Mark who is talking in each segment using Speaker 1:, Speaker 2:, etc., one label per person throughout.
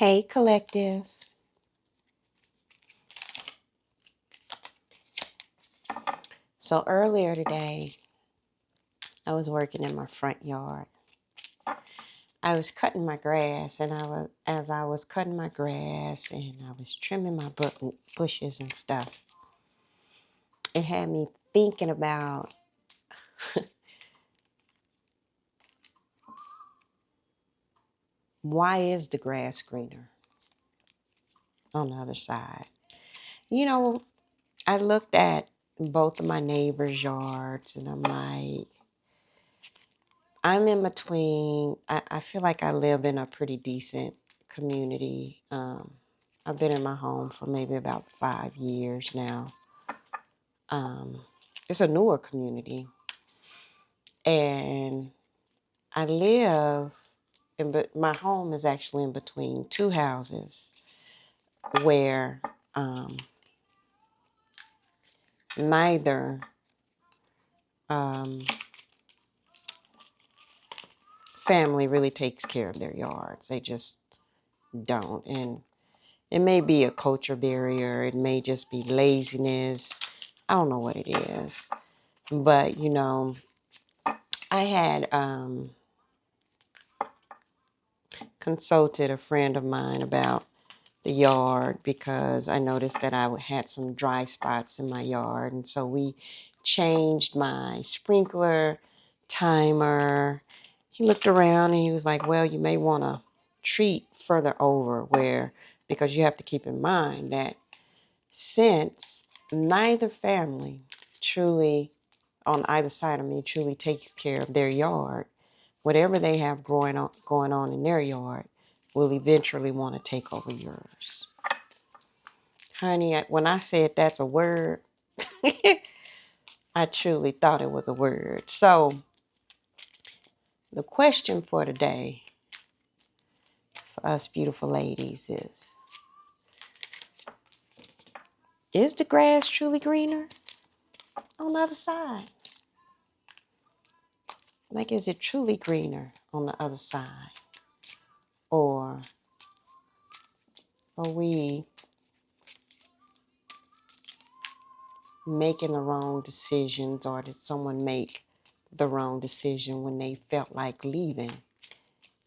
Speaker 1: Hey, collective. So earlier today, I was working in my front yard. I was cutting my grass, and as I was cutting my grass and I was trimming my bushes and stuff, it had me thinking about why is the grass greener on the other side? You know, I looked at both of my neighbors' yards, and I'm like, I'm in between. I feel like I live in a pretty decent community. I've been in my home for maybe about 5 years now. Um, it's a newer community, and I live but my home is actually in between two houses where neither um, family really takes care of their yards. They just don't, and it may be a culture barrier. It may just be laziness. I don't know what it is. But, I had consulted a friend of mine about the yard because I noticed that I had some dry spots in my yard. And so we changed my sprinkler timer. He looked around and he was like, well, you may want to treat further over because you have to keep in mind that since neither family truly, on either side of me, truly takes care of their yard, whatever they have going on in their yard will eventually want to take over yours. Honey, when I said that's a word, I truly thought it was a word. So the question for today for us beautiful ladies is the grass truly greener on the other side? Like, is it truly greener on the other side? Or are we making the wrong decisions, or did someone make the wrong decision when they felt like leaving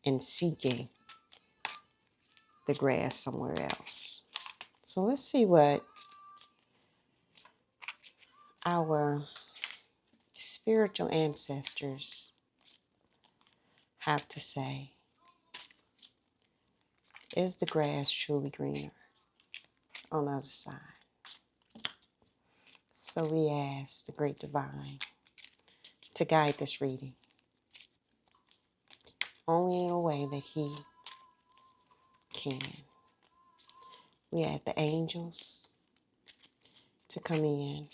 Speaker 1: and seeking the grass somewhere else? So let's see what our spiritual ancestors have to say. Is the grass truly greener on the other side? So we ask the great divine to guide this reading only in a way that he can. We ask the angels to come in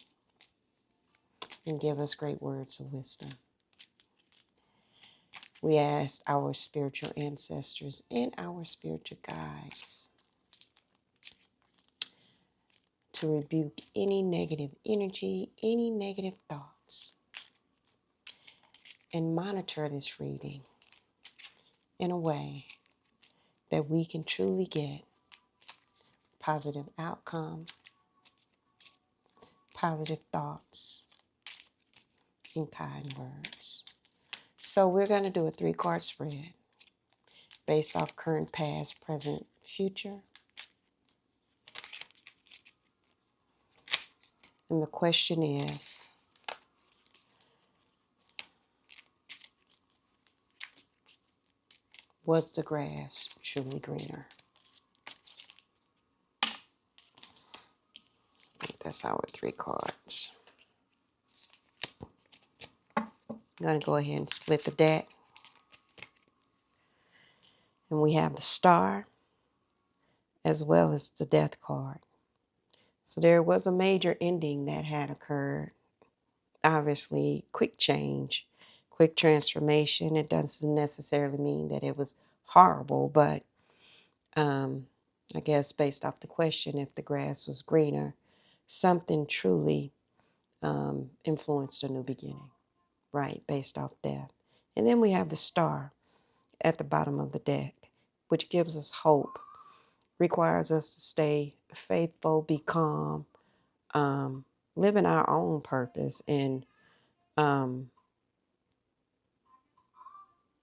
Speaker 1: and give us great words of wisdom. We ask our spiritual ancestors and our spiritual guides to rebuke any negative energy, any negative thoughts, and monitor this reading in a way that we can truly get positive outcome, positive thoughts, and kind words. So we're going to do a 3-card spread based off current, past, present, future. And the question is, was the grass truly greener? That's our 3 cards. I'm going to go ahead and split the deck. And we have the Star as well as the Death card. So there was a major ending that had occurred. Obviously, quick change, quick transformation. It doesn't necessarily mean that it was horrible, but I guess based off the question, if the grass was greener, something truly influenced a new beginning, right, based off death. And then we have the Star at the bottom of the deck, which gives us hope requires us to stay faithful, be calm, um, live in our own purpose. And um,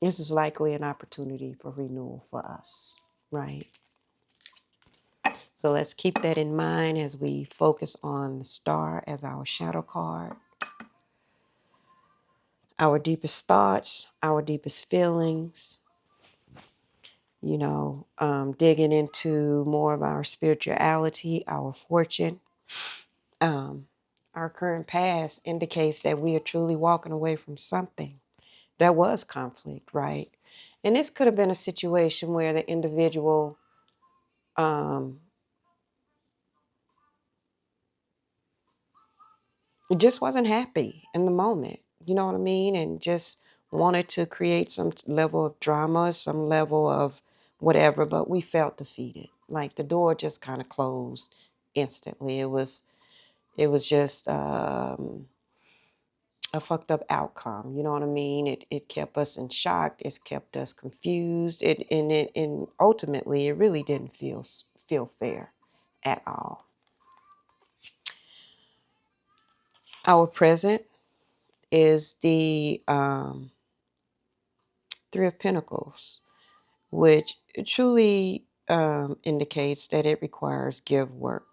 Speaker 1: this is likely an opportunity for renewal for us, right? So let's keep that in mind as we focus on the star as our shadow card. Our deepest thoughts, our deepest feelings, digging into more of our spirituality, our fortune. Um, our current past indicates that we are truly walking away from something. There was conflict, right? And this could have been a situation where the individual um, just wasn't happy in the moment. You know what I mean? And just wanted to create some level of drama, some level of whatever, but we felt defeated. Like the door just kind of closed instantly. It was just a fucked up outcome. You know what I mean? It kept us in shock. It's kept us confused. And ultimately, it really didn't feel fair at all. Our present is the Three of Pentacles, which truly indicates that it requires teamwork.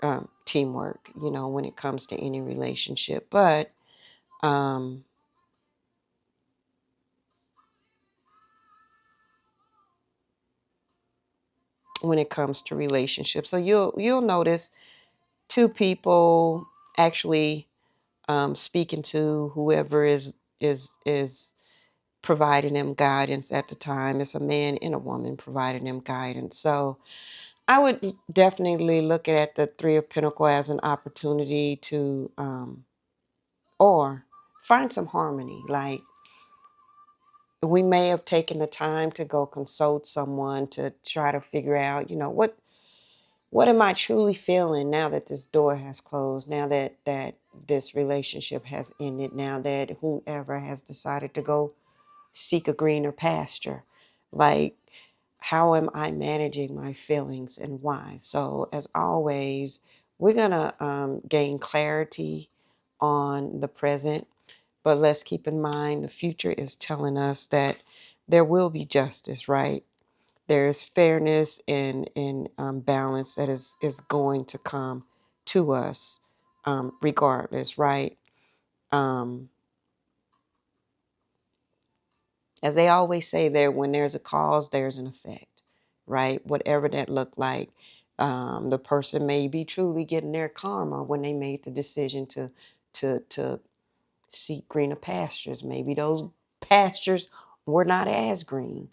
Speaker 1: When it comes to any relationship, but when it comes to relationships. So you'll notice two people actually speaking to whoever is providing them guidance at the time. It's a man and a woman providing them guidance. So I would definitely look at the Three of Pentacles as an opportunity to or find some harmony. Like we may have taken the time to go consult someone to try to figure out, what am I truly feeling now that this door has closed, now that this relationship has ended, now that whoever has decided to go seek a greener pasture? Like, how am I managing my feelings and why? So as always, we're going to gain clarity on the present, but let's keep in mind the future is telling us that there will be justice, right? There's fairness and balance that is going to come to us regardless, right? Um, as they always say, there when there's a cause, there's an effect, right? Whatever that looked like, the person may be truly getting their karma when they made the decision to seek greener pastures. Maybe those pastures were not as green.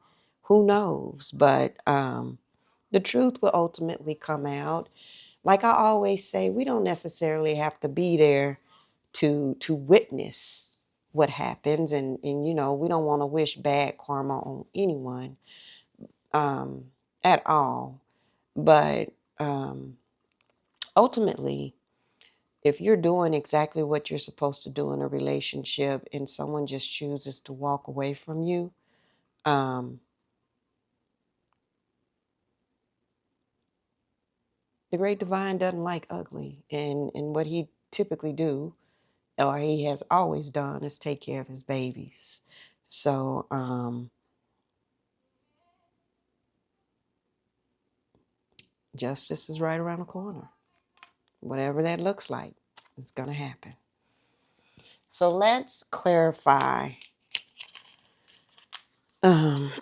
Speaker 1: Who knows? But the truth will ultimately come out. Like I always say, we don't necessarily have to be there to witness what happens, and we don't want to wish bad karma on anyone um, at all. But ultimately, if you're doing exactly what you're supposed to do in a relationship and someone just chooses to walk away from you, um, the great divine doesn't like ugly. And what he typically do, or he has always done, is take care of his babies. So justice is right around the corner. Whatever that looks like, it's going to happen. So let's clarify um,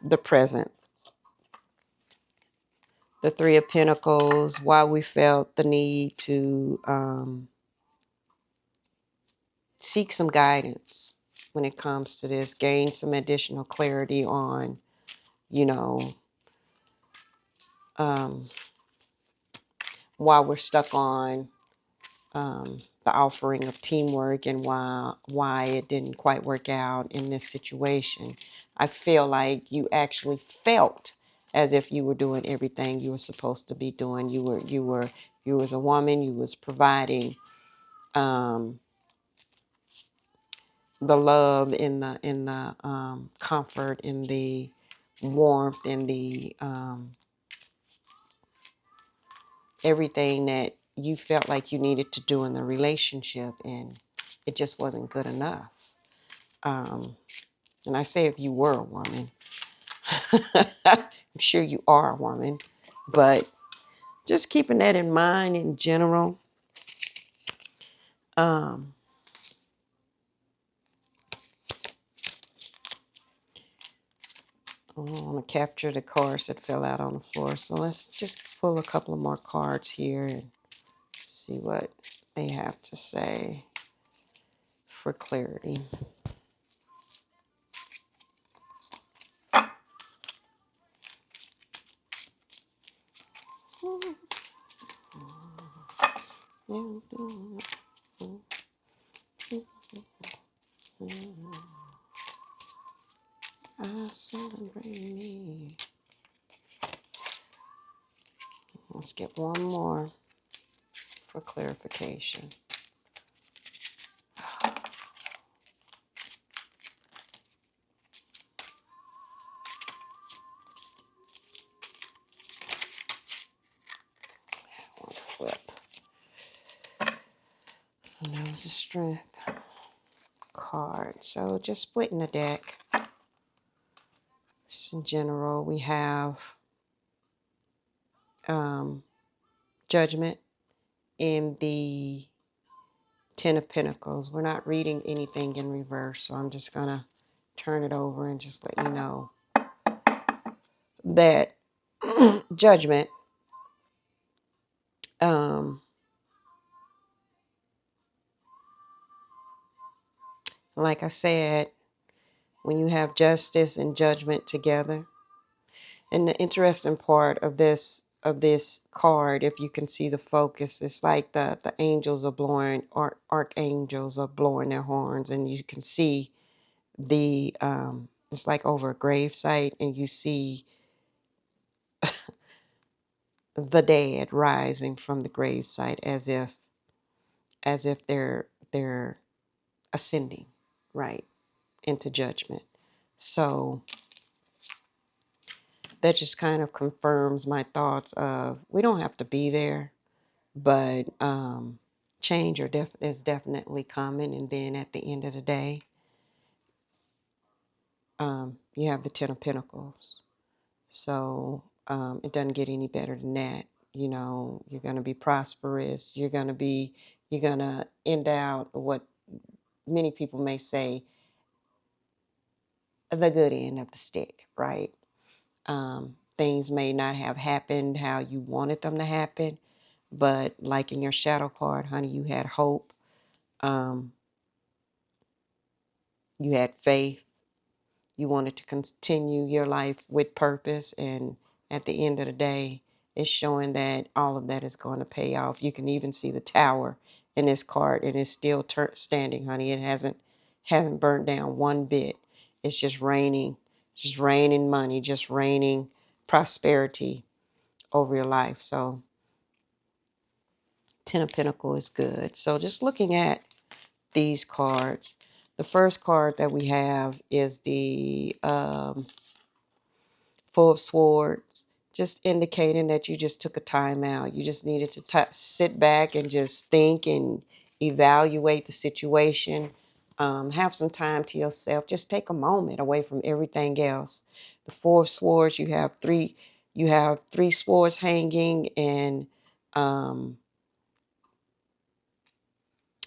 Speaker 1: the present. The Three of Pentacles, why we felt the need to seek some guidance when it comes to this, gain some additional clarity on, you know, um, why we're stuck on the offering of teamwork and why it didn't quite work out in this situation. I feel like you actually felt as if you were doing everything you were supposed to be doing. You was a woman. You was providing um, the love in the comfort, in the warmth, in the everything that you felt like you needed to do in the relationship, and it just wasn't good enough. And I say if you were a woman, I'm sure you are a woman, but just keeping that in mind in general. Um, I want to capture the cards that fell out on the floor. So let's just pull a couple of more cards here and see what they have to say for clarity. I celebrate me. Let's get one more for clarification. One flip. And that was the strength card. So just splitting the deck. Just in general, we have Judgment in the Ten of Pentacles. We're not reading anything in reverse, so I'm just going to turn it over and just let you know that Judgment, like I said, when you have justice and judgment together, and the interesting part of this card, if you can see the focus, it's like the angels are blowing, archangels are blowing their horns, and you can see the it's like over a grave site, and you see the dead rising from the grave site as if they're ascending right into judgment. So that just kind of confirms my thoughts of we don't have to be there, but change is definitely coming. And then at the end of the day, you have the Ten of Pentacles. So it doesn't get any better than that. You know, you're going to be prosperous. You're going to end out what many people may say the good end of the stick, right? Things may not have happened how you wanted them to happen, but like in your shadow card, honey, you had hope. You had faith. You wanted to continue your life with purpose. And at the end of the day, it's showing that all of that is going to pay off. You can even see the tower in this card, and it's still standing, honey. It hasn't burnt down one bit. It's just raining money, just raining prosperity over your life. So Ten of Pentacles is good. So just looking at these cards, the first card that we have is the Four of Swords, just indicating that you just took a time out. You just needed to sit back and just think and evaluate the situation. Have some time to yourself. Just take a moment away from everything else. The Four of Swords, you have three swords hanging, and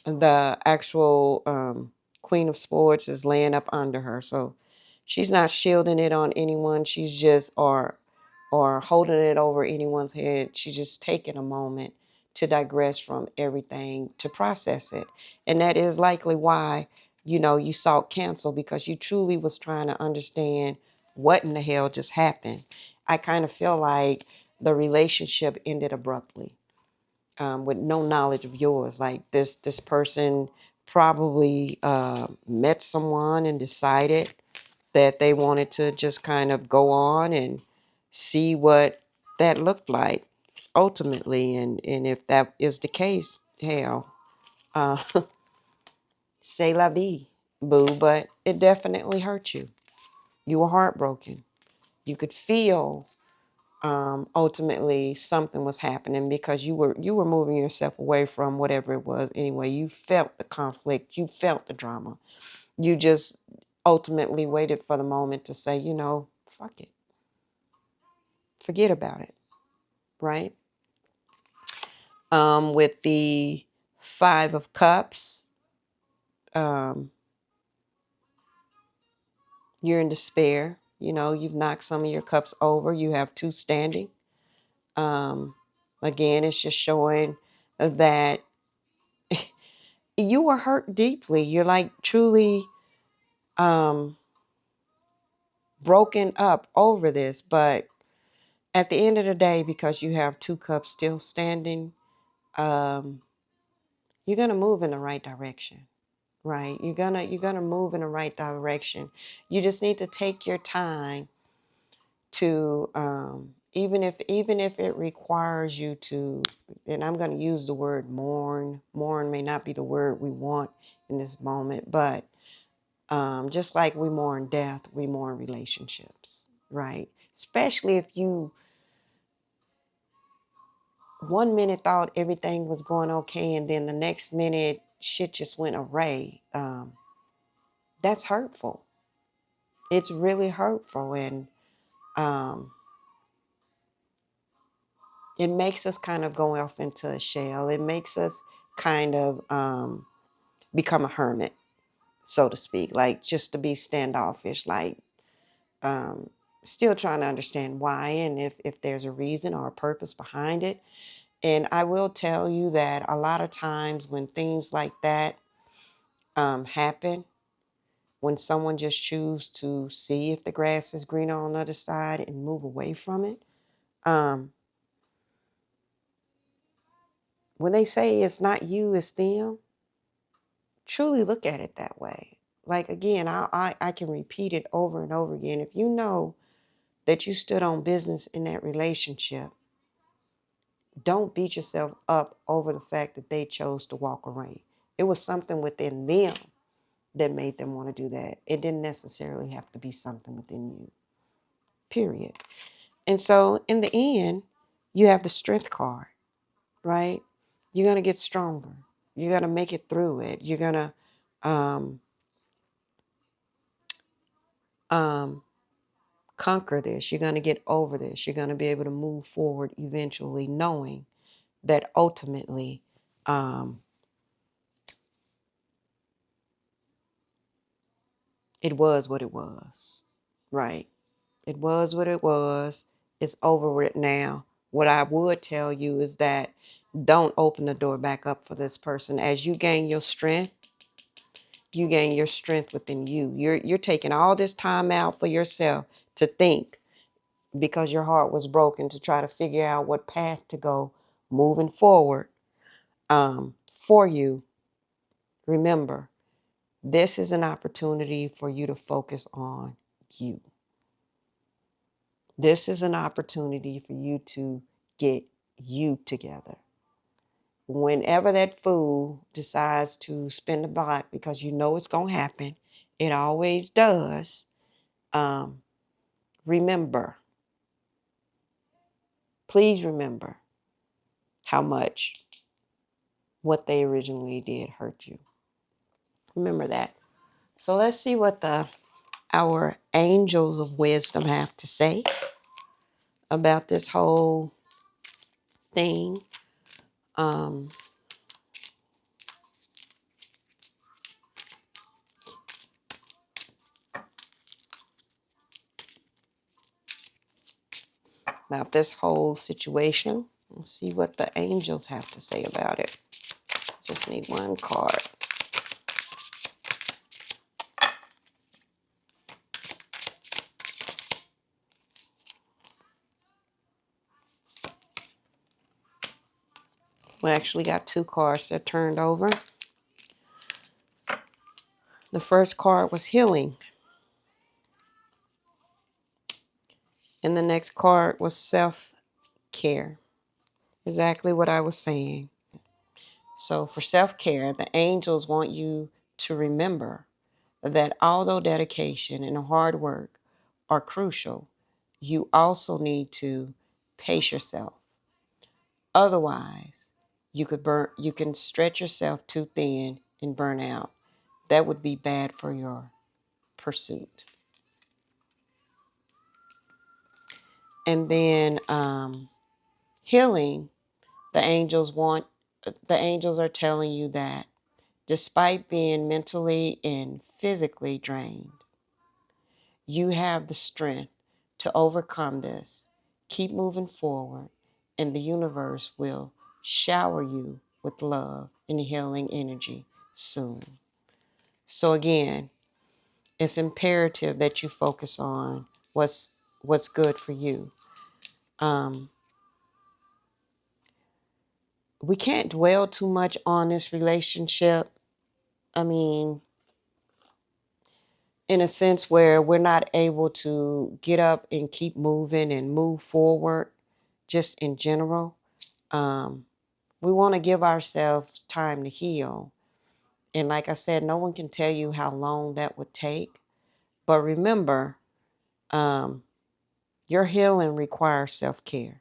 Speaker 1: the actual Queen of Swords is laying up under her. So she's not shielding it on anyone. She's just or holding it over anyone's head. She's just taking a moment to digress from everything, to process it. And that is likely why, you sought counsel, because you truly was trying to understand what in the hell just happened. I kind of feel like the relationship ended abruptly, with no knowledge of yours. Like this person probably met someone and decided that they wanted to just kind of go on and see what that looked like ultimately. And if that is the case, hell, uh, c'est la vie, boo. But it definitely hurt you. You were heartbroken. You could feel ultimately something was happening because you were moving yourself away from whatever it was anyway. You felt the conflict, you felt the drama. You just ultimately waited for the moment to say, fuck it, forget about it, right? With the Five of Cups, um, you're in despair. You've knocked some of your cups over. You have two standing. Um, Again, it's just showing that you were hurt deeply. You're like truly um, broken up over this. But at the end of the day, because you have two cups still standing, um, you're gonna move in the right direction, right? You're gonna move in the right direction. You just need to take your time to even if it requires you to, and I'm going to use the word mourn may not be the word we want in this moment, but just like we mourn death, we mourn relationships, right? Especially if you 1 minute thought everything was going okay and then the next minute shit just went awry. That's hurtful. It's really hurtful, and um, it makes us kind of go off into a shell. It makes us kind of become a hermit, so to speak, like just to be standoffish, like um, still trying to understand why and if there's a reason or a purpose behind it. And I will tell you that a lot of times when things like that happen, when someone just chooses to see if the grass is greener on the other side and move away from it, um, when they say it's not you, it's them, truly look at it that way. Like again, I can repeat it over and over again. If you know that you stood on business in that relationship, don't beat yourself up over the fact that they chose to walk away. It was something within them that made them want to do that. It didn't necessarily have to be something within you. Period. And so in the end, you have the strength card, right? You're gonna get stronger. You're gonna make it through it. You're gonna um, um, conquer this. You're going to get over this. You're going to be able to move forward eventually, knowing that ultimately um, it was what it was, right? It was what it was. It's over with now. What I would tell you is that don't open the door back up for this person. As you gain your strength, you gain your strength within you. You're taking all this time out for yourself to think, because your heart was broken, to try to figure out what path to go moving forward for you. Remember, this is an opportunity for you to focus on you. This is an opportunity for you to get you together. Whenever that fool decides to spin the block, because you know it's going to happen, it always does. Um, remember, please remember how much what they originally did hurt you. Remember that. So let's see what our angels of wisdom have to say about this whole thing. Um, about this whole situation. Let's see what the angels have to say about it. Just need one card. We actually got two cards that turned over. The first card was healing, and the next card was self-care. Exactly what I was saying. So for self-care, the angels want you to remember that although dedication and hard work are crucial, you also need to Pace yourself. Otherwise, you can stretch yourself too thin and burn out. That would be bad for your pursuit. And then healing, the angels are telling you that despite being mentally and physically drained, you have the strength to overcome this. Keep moving forward, and the universe will shower you with love and healing energy soon. So again, it's imperative that you focus on what's good for you. Um, we can't dwell too much on this relationship. I mean, in a sense where we're not able to get up and keep moving and move forward, just in general. Um, we want to give ourselves time to heal. And like I said, no one can tell you how long that would take. But remember, um, your healing requires self-care,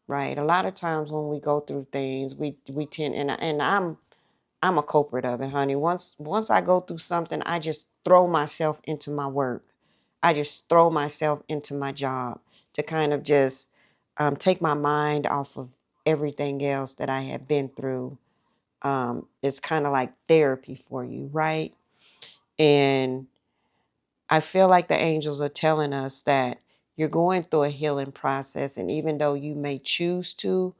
Speaker 1: right? A lot of times when we go through things, we tend, and I'm a culprit of it, honey. Once I go through something, I just throw myself into my work. I just throw myself into my job to kind of just take my mind off of everything else that I have been through. It's kind of like therapy for you, right? And I feel like the angels are telling us that you're going through a healing process, and even though you may choose to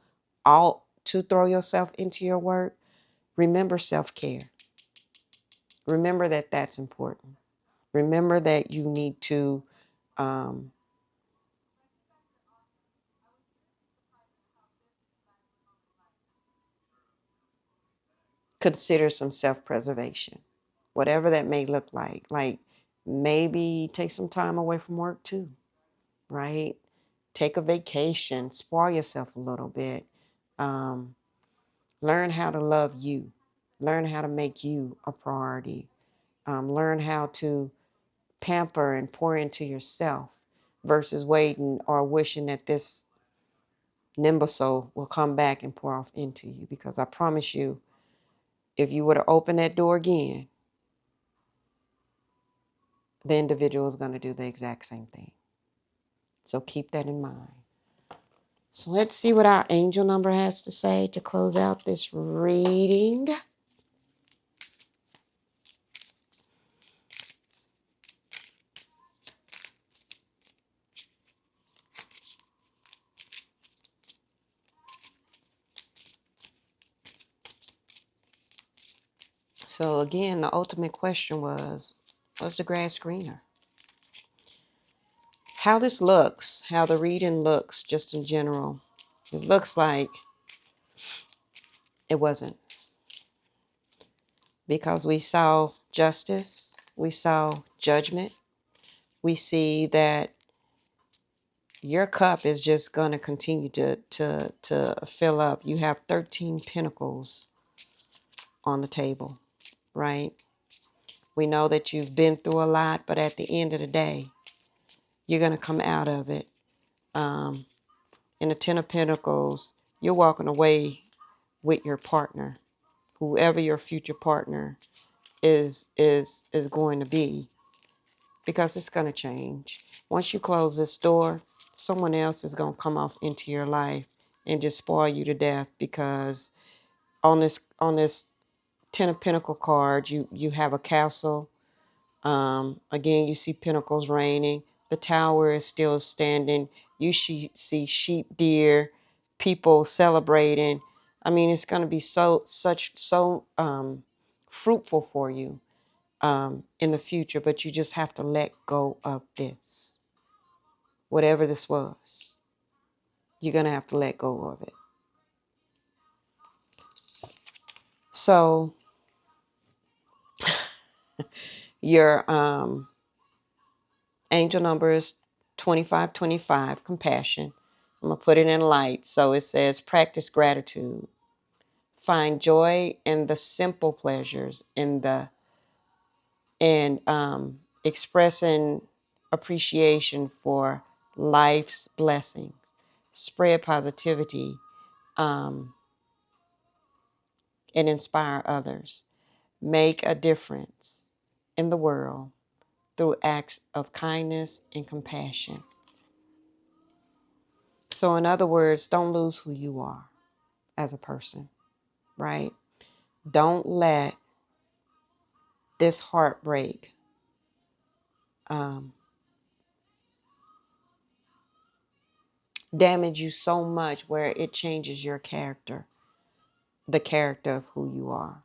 Speaker 1: throw yourself into your work, remember self-care. Remember that that's important. Remember that you need to um, consider some self-preservation, whatever that may look like. Like maybe take some time away from work too, right? Take a vacation, spoil yourself a little bit. Um, Learn how to love you. Learn how to make you a priority. Learn how to pamper and pour into yourself versus waiting or wishing that this nimbusol will come back and pour off into you. Because I promise you, if you were to open that door again, the individual is going to do the exact same thing. So keep that in mind. So let's see what our angel number has to say to close out this reading. So again, the ultimate question was the grass greener? How this looks, how the reading looks just in general, it looks like it wasn't. Because we saw justice, we saw judgment, we see that your cup is just going to continue to fill up. You have 13 pentacles on the table, right? We know that you've been through a lot, but at the end of the day, you're going to come out of it. In the 10 of pentacles, you're walking away with your partner, whoever your future partner is going to be, because it's going to change. Once you close this door, someone else is going to come off into your life and just spoil you to death, because on this 10 of Pentacle card, you have a castle. Again, you see pentacles raining. The tower is still standing. You see sheep, deer, people celebrating. I mean, it's going to be so fruitful for you in the future, but you just have to let go of this. Whatever this was, you're going to have to let go of it. So your angel number is 2525, compassion. I'm going to put it in light. So it says, practice gratitude. Find joy in the simple pleasures, and expressing appreciation for life's blessings. spread positivity, and inspire others. Make a difference in the world through acts of kindness and compassion. So, in other words, don't lose who you are as a person, right? Don't let this heartbreak damage you so much where it changes your character, the character of who you are.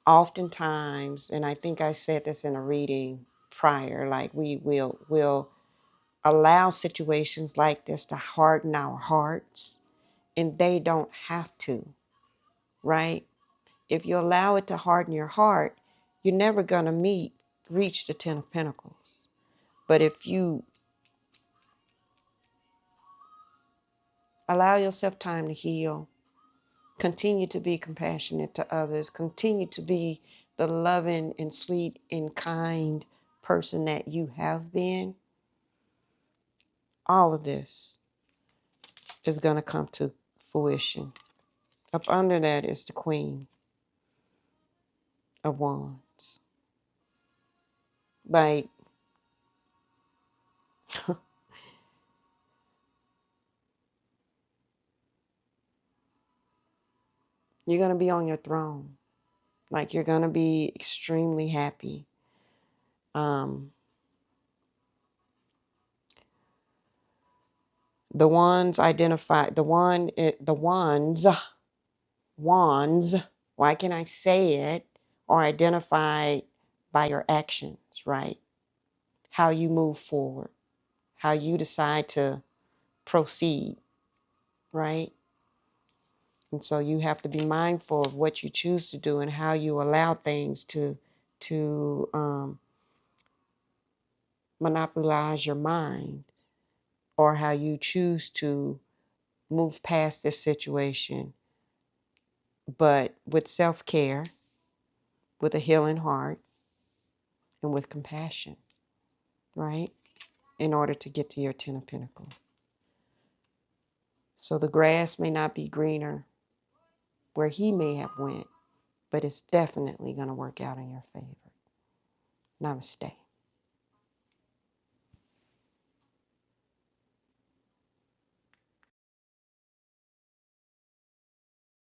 Speaker 1: Oftentimes, and I think I said this in a reading prior, like we will allow situations like this to harden our hearts, and they don't have to, right? If you allow it to harden your heart, you're never going to reach the 10 of Pentacles. But if you allow yourself time to heal, continue to be compassionate to others, continue to be the loving and sweet and kind person that you have been, all of this is going to come to fruition. Up under that is the Queen of Wands. Like, you're going to be on your throne. Like, you're going to be extremely happy. The ones identified, wands, why can I say it, are identified by your actions, right? How you move forward, how you decide to proceed, right? And so you have to be mindful of what you choose to do and how you allow things to monopolize your mind, or how you choose to move past this situation, but with self-care, with a healing heart, and with compassion, right? In order to get to your 10 of Pentacles. So the grass may not be greener where he may have went, but it's definitely going to work out in your favor. Namaste.